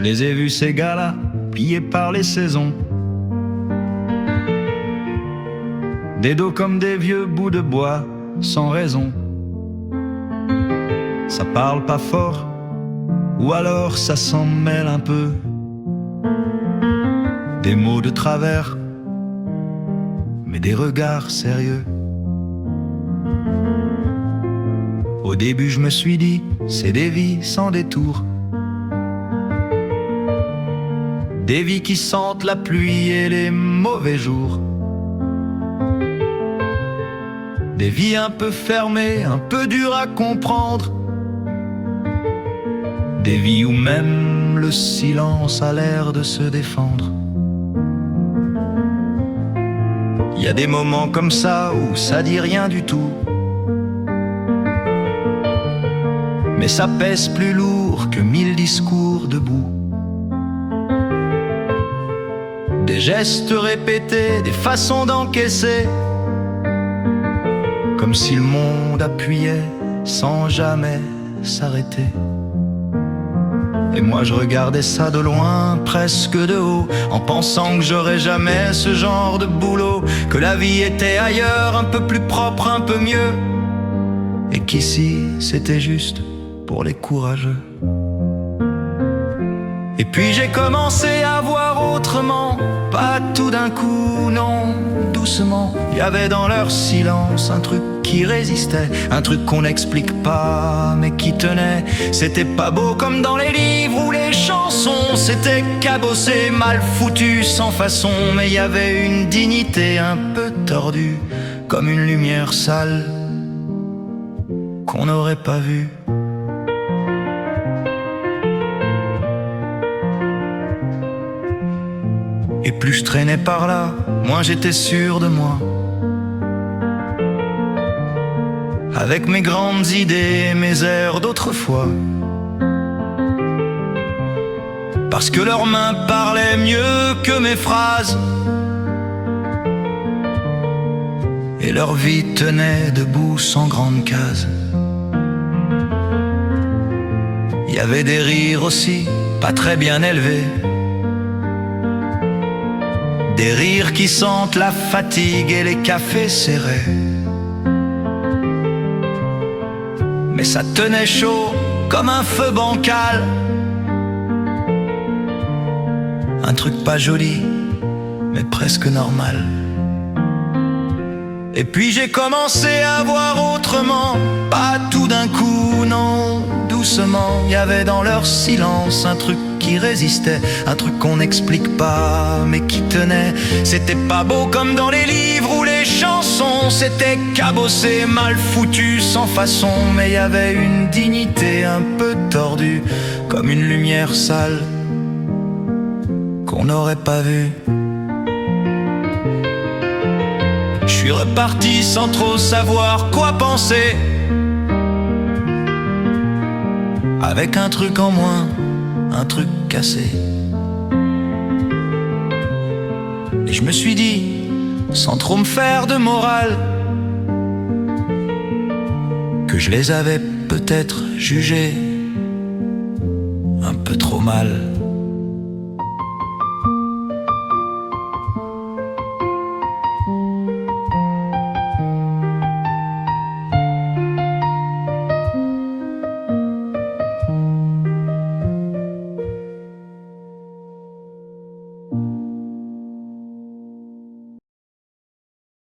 les ai vus ces gars-là, pillés par les saisons. Des dos comme des vieux bouts de bois, sans raison. Ça parle pas fort, ou alors ça s'en mêle un peu. Des mots de travers, mais des regards sérieux. Au début je me suis dit, c'est des vies sans détour. Des vies qui sentent la pluie et les mauvais jours. Des vies un peu fermées, un peu dures à comprendre. Des vies où même le silence a l'air de se défendre. Il y a des moments comme ça où ça dit rien du tout, mais ça pèse plus lourd que 1000 discours debout. Des gestes répétés, des façons d'encaisser, comme si le monde appuyait sans jamais s'arrêter. Et moi je regardais ça de loin, presque de haut, en pensant que j'aurais jamais ce genre de boulot, que la vie était ailleurs, un peu plus propre, un peu mieux, et qu'ici c'était juste pour les courageux. Et puis j'ai commencé à voir autrement, pas tout d'un coup, non, doucement. Il y avait dans leur silence un truc qui résistait, un truc qu'on n'explique pas mais qui tenait. C'était pas beau comme dans les livres ou les chansons, c'était cabossé, mal foutu, sans façon, mais il y avait une dignité un peu tordue, comme une lumière sale qu'on n'aurait pas vue. Et plus je traînais par là, moins j'étais sûr de moi. Avec mes grandes idées, mes airs d'autrefois. Parce que leurs mains parlaient mieux que mes phrases, et leur vie tenait debout sans grande case. Il y avait des rires aussi, pas très bien élevés, des rires qui sentent la fatigue et les cafés serrés. Mais ça tenait chaud comme un feu bancal, un truc pas joli, mais presque normal. Et puis j'ai commencé à voir autrement, pas tout d'un coup, non, doucement. Il y avait dans leur silence un truc qui résistait, un truc qu'on n'explique pas mais qui tenait. C'était pas beau comme dans les livres ou les chansons, c'était cabossé, mal foutu, sans façon, mais il y avait une dignité un peu tordue, comme une lumière sale qu'on n'aurait pas vue. Je suis reparti sans trop savoir quoi penser, avec un truc en moins, un truc cassé. Et je me suis dit, sans trop me faire de morale, que je les avais peut-être jugés un peu trop mal.